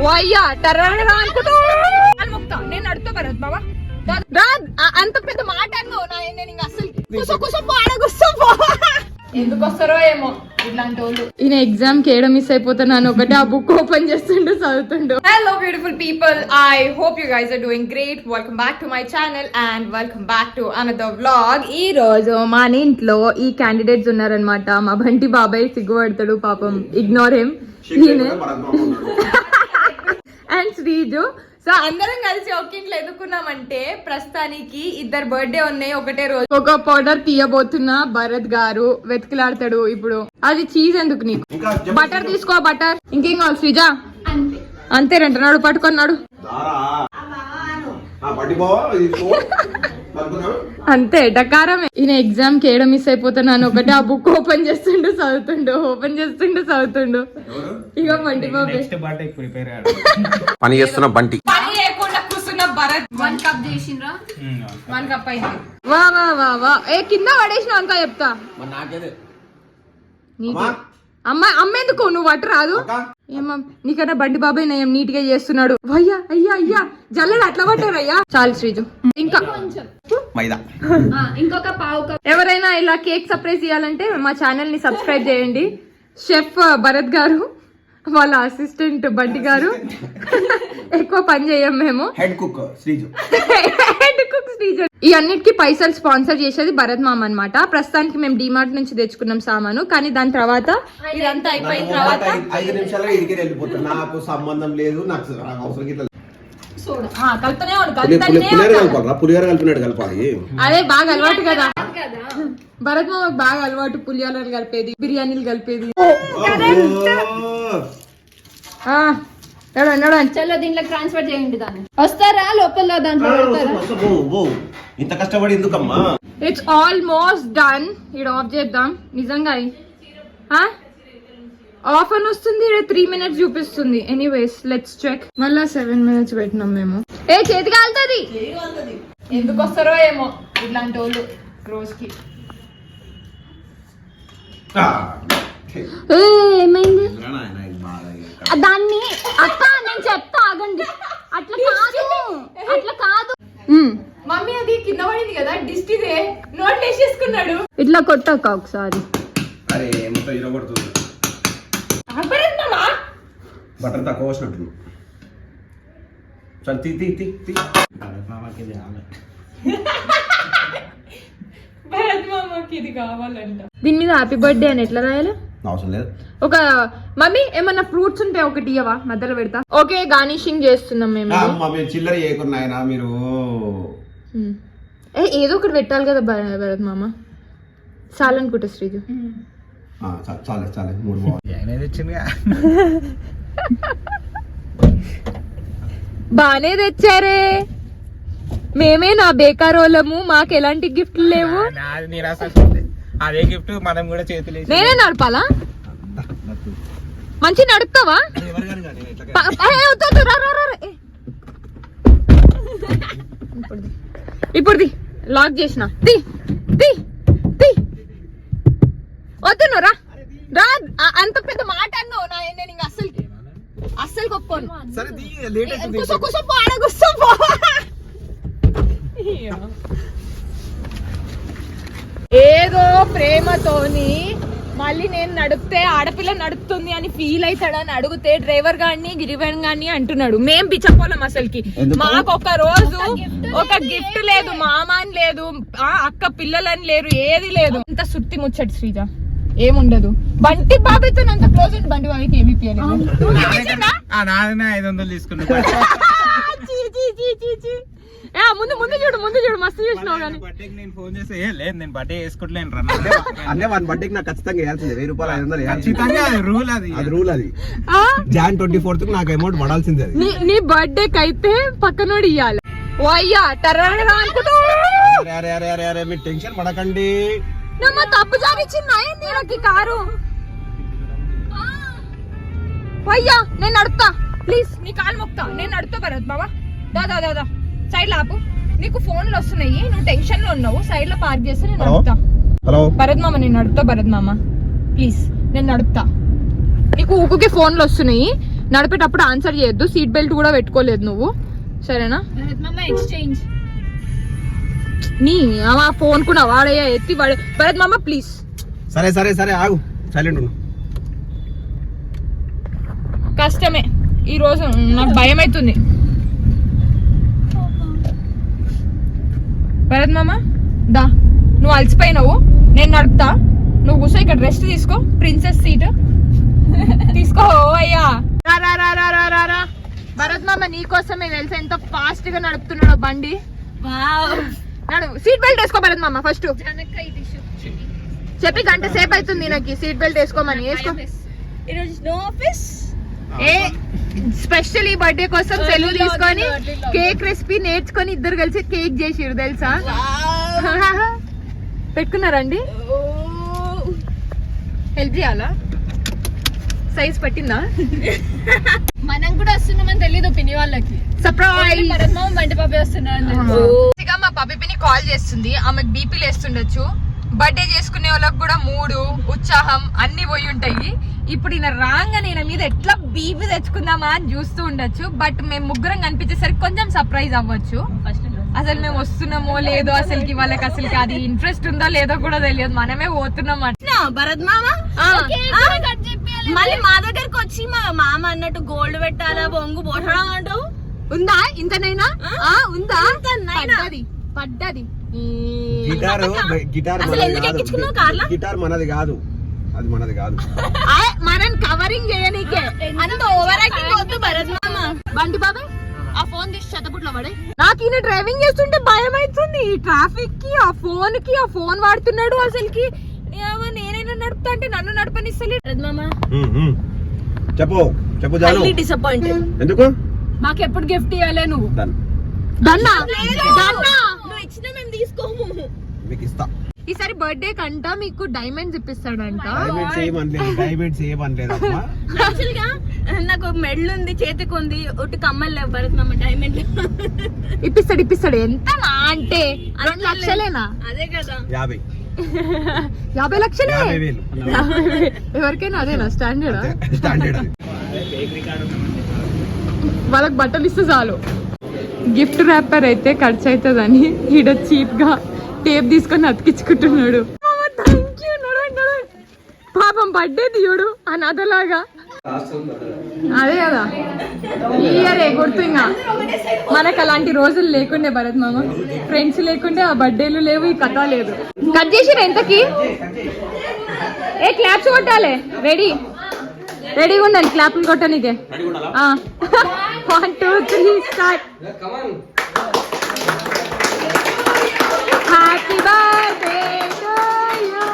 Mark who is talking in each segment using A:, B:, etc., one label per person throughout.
A: వయ్యా టర్రా అనుకుంటా నేను అడుగుతా భరత్ బాబా అంత పెద్ద మాట అన్నావు నేను ఇంకా అసలు కుసపో ఆడ కుసపో ఎందుకు వస్తారో ఏమో ఇట్లాంటి వాళ్ళు. ఈయన ఎగ్జామ్ కి ఏడ మిస్ అయిపోతున్నాను ఒకటి ఆ బుక్ ఓపెన్ చేస్తుండో చదువుతుండో. Hello beautiful people, I hope you guys are doing great. Welcome back to my channel and welcome back to another vlog. ఈ రోజు మన ఇంట్లో ఈ క్యాండిడేట్స్ ఉన్నారనమాట. మా బంటి బాబాయ్ సిగ్గుపడతాడు పాపం, ignore him. And Sreeju. So అందరం కలిసి ఒక ఇంట్లో ఎదుర్కొన్నామంటే ప్రస్తుతానికి ఇద్దరు బర్త్డే ఉన్నాయి ఒకటే రోజు. ఒక పౌడర్ తీయబోతున్నా భరత్ గారు వెతికిలాడతాడు ఇప్పుడు. అది చీజ్ ఎందుకు నీకు? బటర్ తీసుకో, బటర్. ఇంకేం కావాలి శ్రీజా? అంతేనంట. నాడు పట్టుకున్నాడు అంతే డకారమే. ఈయన ఎగ్జామ్ కి ఏడ మిస్ అయిపోతున్నాను ఒకటి ఆ బుక్ ఓపెన్ చేస్తుండు చదువుతుండు. ఇక బంటి బాబాయ్
B: పని చేస్తున్న బంటి
A: భరత్ 1 కప్ చేసిండ్రా. 1 కప్ అయింది. వా వా వా వా. ఏ కింద పడేసిన అంతా చెప్తా. అమ్మ ఎందుకు నువ్వు వట్ట రాదు? ఏమా నీకన్నా బండి బాబాయ్ నయం నీట్ గా చేస్తున్నాడు. అయ్యా అయ్యా అయ్యా జల్లెడు అట్లా పట్టారయ్యా. చాలు శ్రీజు. ఇంకా ఇంకొక పావు కప్. ఎవరైనా ఇలా కేక్ సర్ప్రైజ్ ఇవ్వాలంటే మా ఛానల్ ని సబ్స్క్రైబ్ చేయండి. షెఫ్ భరత్ గారు, వాళ్ళ అసిస్టెంట్ బంటి గారు. ఎక్కువ పని చేయం మేము. Head cook Sriju. ఈ అన్నిటికీ పైసలు స్పాన్సర్ చేసేది భరత్ మామ అన్నమాట. ప్రస్తుతానికి మేము డిమార్ట్ నుంచి తెచ్చుకున్నాం సామాను, కానీ దాని తర్వాత ఇదంతా అయిపోయిన తర్వాత
B: 5 నిమిషాల్లో ఇంటికి వెళ్ళిపోతాను. నాకు సంబంధం లేదు, నాకు అవసరం. పులిహోర కలిపినట్టు కలపాలి. అదే బాగా అలవాటు కదా భరత్ మామకు, బాగా అలవాటు పులిహోరలు కలిపేది, బిర్యానీలు కలిపేది.
A: చలో దీంట్లో ట్రాన్స్ఫర్ చేయండి. దాన్ని వస్తారా లోపల దాంట్లో
B: ఇంత కష్టపడి ఎందుకమ్మా?
A: It's almost done. ఇక్కడ ఆఫ్ చేద్దాం. నిజంగా ఆఫ్ అని వస్తుంది, 3 minutes చూపిస్తుంది. Anyways let's check. మళ్ళా 7 minutes పెట్టినాం మేము. ఏ చేతి కాలుతుంది. ఎందుకు వస్తారో ఏమో ఇట్లాంటి వాళ్ళు రోజుకి. ఏమైంది దాన్ని? అక్క నేను చెప్తా ఆగండి. అట్లా కాదు మమ్మీ, అది కింద పడింది కదా డిస్ట్, ఇదే నోట్ వేసేసుకున్నాడు. ఇట్లా కొట్టక్క ఒకసారి.
B: బటర్ తక్కువ వచ్చినట్టు.
A: దీని మీద హ్యాపీ బర్త్డే అని ఎట్లా రాయాలి?
B: అవసరం లేదు.
A: ఒక మమ్మీ ఏమన్నా ఫ్రూట్స్ ఉంటే ఒకటి ఇవ్వవా? మధ్యలో పెడతా. ఓకే గార్నిషింగ్ చేస్తున్నాం మేము.
B: చిల్లర చేయకున్నాయన మీరు.
A: ఏదో ఒకటి పెట్టాలి కదా భరత్ మామ. చాలనుకుంటా శ్రీజు.
B: చాలే 3
A: బానే తెచ్చారే. మేమే నా బేకారోళ్ళము, మాకు ఎలాంటి గిఫ్ట్లు లేవు.
C: అదే గిఫ్ట్ మనం కూడా చేతులు.
A: నేనే నడపాలా? మంచి నడుపుతావా? ఇప్పుడు లాక్ చేసిన. వద్దు రా రా. అంత పెద్ద మాట అన్నావు నేను ఇంకా అస్సలు ఒప్పుకోను. కుసపో ఆడ కుసపో. ఏదో ప్రేమతోని మళ్ళీ నేను నడిపితే ఆడపిల్ల నడుపుతుంది అని ఫీల్ అవుతాడని అడిగితే డ్రైవర్ గాని గిరివన్ గాని అంటున్నాడు. మేం పిచ్చపోలేం అసలుకి. మాకు ఒక రోజు ఒక గిఫ్ట్ లేదు, మామాని లేదు, అక్క పిల్లలని లేరు, ఏది లేదు. అంత సుత్తి ముచ్చటి శ్రీజ ఏముండదు. బంటి బాబాయ్తో అంత క్లోజ్ అండి. బంటి బాబాయ్కి ఏమి పియలేదు.
C: 500 తీసుకున్నా.
A: ముందు చూడు మస్తు చూసినావు.
C: నేను ఫోన్ చేస్తే లేదు నేను బర్త్డే వేసుకుంటలేను రా.
B: అంటే వాడి బర్త్డేకి నాకు ఖచ్చితంగా వేయాల్సిందే. 1000 రూపాయలు 500
C: ఖచ్చితంగా రూల్. అది రూల్. అది
B: Jan 24th నాకు అమౌంట్ పడాల్సిందే.
A: నీ బర్త్డేకి అయితే పక్కనోడు ఇయ్యాలి. వయ్యా టర్రా అనుకుంటా.
B: మీరు టెన్షన్ పడకండి.
A: తప్పు జరిగింది నాకు కారు. వయ్యా నేను నడుపుతా. ప్లీజ్ నీ కాలు మొక్తా. నేను నడుపుతా భరత్ బాబా. దాదా సైడ్ లాపు. నీకు ఫోన్లు వస్తున్నాయి, నువ్వు టెన్షన్ లో ఉన్నావు. సైడ్ లో పార్క్ చేస్తే నేను నడుపుతా. భరత్ మామ నేను నడుపుతా. భరత్ మామ ప్లీజ్ నేను నడుపుతా. నీకు ఊకే ఫోన్లు వస్తున్నాయి, నడిపేటప్పుడు ఆన్సర్ చేయొద్దు. సీట్ బెల్ట్ కూడా పెట్టుకోలేదు నువ్వు, సరేనా?
D: ఎక్స్చేంజ్
A: నీ ఆ ఫోన్ కూడా వాడయ్యా ఎత్తి వాడే. భరత్ మామ ప్లీజ్.
B: సరే సరే సరే ఆగు, సైలెంట్ ఉండు.
A: కష్టమే ఈ రోజు, నాకు భయం అవుతుంది. భరత్ మామ దా, నువ్వు అలసిపోయినావు, నేను నడుపుతా, నువ్వు కూర్చో ఇక్కడ రెస్ట్ తీసుకో. ప్రిన్సెస్ సీట్ తీసుకో అయ్యా. భరత్ మామ నీకోసమే తెలుసా ఎంత ఫాస్ట్ గా నడుపుతున్నాడు బండి. నడు, సీట్ బెల్ట్ వేసుకో భరత్ మామ ఫస్ట్. చెప్పి గంట సేపు అవుతుంది నాకు సీట్ బెల్ట్ వేసుకోమని. వేసుకో.
D: ఈరోజు నో ఆఫీస్.
A: ఏ స్పెషల్ ఈ బర్త్డే కోసం సెలవు తీసుకొని కేక్ రెసిపీ నేర్చుకొని ఇద్దరు కలిసి కేక్ చేసిరు తెలుసా. పెట్టుకున్నారండి? హెల్ప్ చేయాలా? సైజ్ పట్టిందా?
D: మనం కూడా వస్తున్నామని తెలీదు పిన్ని వాళ్ళకి.
A: సర్ప్రైజ్.
D: బండి పాపే వస్తున్నాడు.
A: మా పపిని కాల్ చేస్తుంది, ఆమెకు బీపీ లేస్తుండొచ్చు. బర్త్డే చేసుకునే వాళ్ళకి కూడా మూడు ఉత్సాహం అన్ని పోయి ఉంటాయి. ఇప్పుడు ఈయన రాగానే ఈయన మీద ఎట్లా బీపీ తెచ్చుకుందామా అని చూస్తూ ఉండొచ్చు. బట్ మేము ముగ్గురం కనిపించేసరికి కొంచెం సర్ప్రైజ్ అవ్వచ్చు. అసలు మేము వస్తున్నామో లేదో, అసలుకి వాళ్ళకి అసలుకి అది ఇంట్రెస్ట్ ఉందో లేదో కూడా తెలియదు. మనమే పోతున్నాం అట్లా.
D: భరత్ మామ మళ్ళీ మా దగ్గరకు వచ్చి మా మామ అన్నట్టు గోల్డ్ పెట్టాలా, బొంగు పోటడం అంటావు.
A: ఉందా ఇంతనైనా? ఉందా? పడ్డది.
B: గిటార్
D: అసలు ఎందుకు ఎక్కించుకున్నావు కార్లో?
B: గిటార్ మనది కాదు, అది మనది కాదు.
A: మనం కవరింగ్ చేయనీకే
D: అంత ఓవర్ యాక్టింగ్ వద్దు భరత్ మామ.
A: బండి బాబాయ్ ఆ ఫోన్ తీసి చెత్తపుట్లో పడే. నాకు ఈయన డ్రైవింగ్ చేస్తుంటే భయం అవుతుంది. ఈ ట్రాఫిక్ కి ఆ ఫోన్ వాడుతున్నాడు. అసలుకి నేనైనా నడుపుతా అంటే నన్ను నడపనిస్తలే.
D: భరత్ మామ
B: చెప్పు చెప్పు జాను.
D: డిసప్పాయింటెడ్.
B: ఎందుకు?
D: మాకు ఎప్పుడు గిఫ్ట్ ఇవ్వలే నువ్వు.
A: దన్నా
D: నువ్వు ఇచ్చిన మేము తీసుకోము.
B: మీకు ఇస్తా.
A: ఈసారి బర్త్డే కంట మీకు డైమండ్స్ ఇప్పిస్తాడంట.
B: డైమండ్స్ ఏమనలేదు అమ్మా.
D: యాక్చువల్ గా నాకు మెడల్ ఉంది, చేతికి ఉంది, ఒట్టి కమ్మలు లేవు భరత్ మామ. డైమండ్
A: ఇప్పిస్తాడు. ఎంత అంటే 2 లక్షలేనా?
D: అదే కదా.
B: 50
A: లక్షలే.
B: 50,000
A: ఎవరికైనా అదేనా స్టాండర్డ్?
B: స్టాండర్డ్.
A: వాళ్ళకి బట్టలు ఇస్తే చాలు. గిఫ్ట్ ర్యాపర్ అయితే ఖర్చు అవుతుందని ఈడ చీప్ గా టేప్ తీసుకొని అతికించుకుంటున్నాడు. పాపం బర్త్డే తీయుడు అనాథలాగా. అదే కదా ఇయరే గుర్తు. ఇంకా మనకు అలాంటి రోజులు లేకుండే భరత్ మామ, ఫ్రెండ్స్ లేకుండే, ఆ బర్త్డేలు లేవు, ఈ కథ లేదు. కట్ చేసిరా ఎంతకి? ఏ క్లాప్స్ కొట్టాలి. రెడీగా ఉందండి క్లాప్లు కొట్టనికే. 1 2 3 start. Happy birthday to you.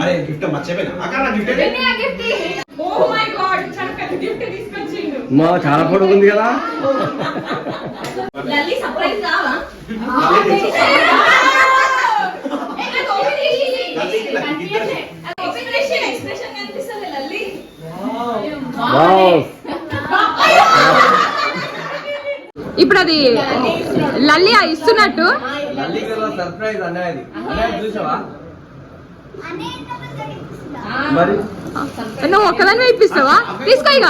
B: అరే గిఫ్ట్ మర్చిపోయినా. అక్కడ గిఫ్ట్ మా చాలా పొడుగుంది కదా.
A: ఇప్పుడు అది లల్లి ఇస్తున్నట్టు.
C: సర్ప్రైజ్ అనేది చూసావా?
A: నువ్వు ఒక్కదాన్ని ఇప్పిస్తావా? తీసుకో ఇక.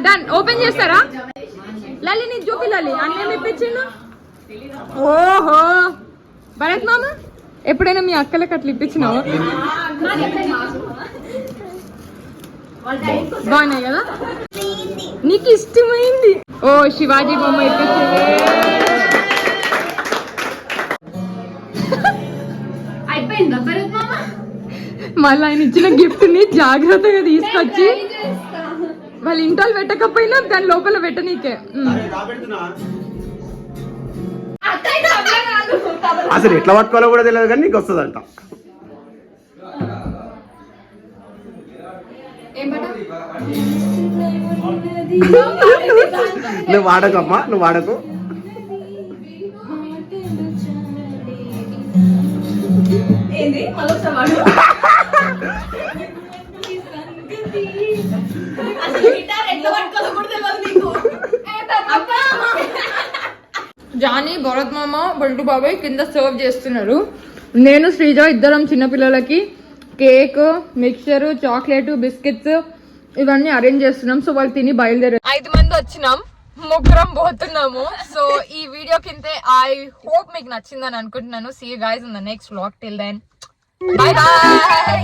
A: డన్. ఓపెన్ చేస్తారా? లల్లి నీకు చూపి. లల్లి అన్నేమి ఇప్పించిండు? ఓహో భరత్ మామ, ఎప్పుడైనా మీ అక్కలకి అట్లా ఇప్పించినావా? బాగున్నాయి కదా? నీకు ఇష్టమైంది. ఓ శివాజీ బొమ్మ ఇప్పించింది.
D: అయిపోయిందా భరత్ మామ?
A: మళ్ళీ ఆయన ఇచ్చిన గిఫ్ట్ ని జాగ్రత్తగా తీసుకొచ్చి వాళ్ళ ఇంట్లో పెట్టకపోయినా దాని లోపల పెట్టనీకే.
B: అసలు ఎట్లా పట్టుకోవాలో కూడా తెలియదు కానీ నీకు వస్తుందంట. నువ్వు వాడకమ్మా, నువ్వు వాడకు.
D: ఏంది మళ్ళీ వాడు అసలు గిటార్ ఎట్లా పట్టుకోవాలో కూడా తెలియదు నీకు.
A: జానీ భరత్ మామ బల్టు బాబాయ్ కింద సర్వ్ చేస్తున్నారు. నేను శ్రీజ ఇద్దరం చిన్నపిల్లలకి కేక్, మిక్చర్, చాక్లెట్, బిస్కెట్స్ ఇవన్నీ అరేంజ్ చేస్తున్నాం. సో వాళ్ళు తిని బయలుదేరారు. 5 మంది వచ్చినాం, 3 పోతున్నాము. సో ఈ వీడియో కింద ఐ హోప్ మీకు నచ్చిందని అనుకుంటున్నాను. See you guys in the next vlog. Till then bye by.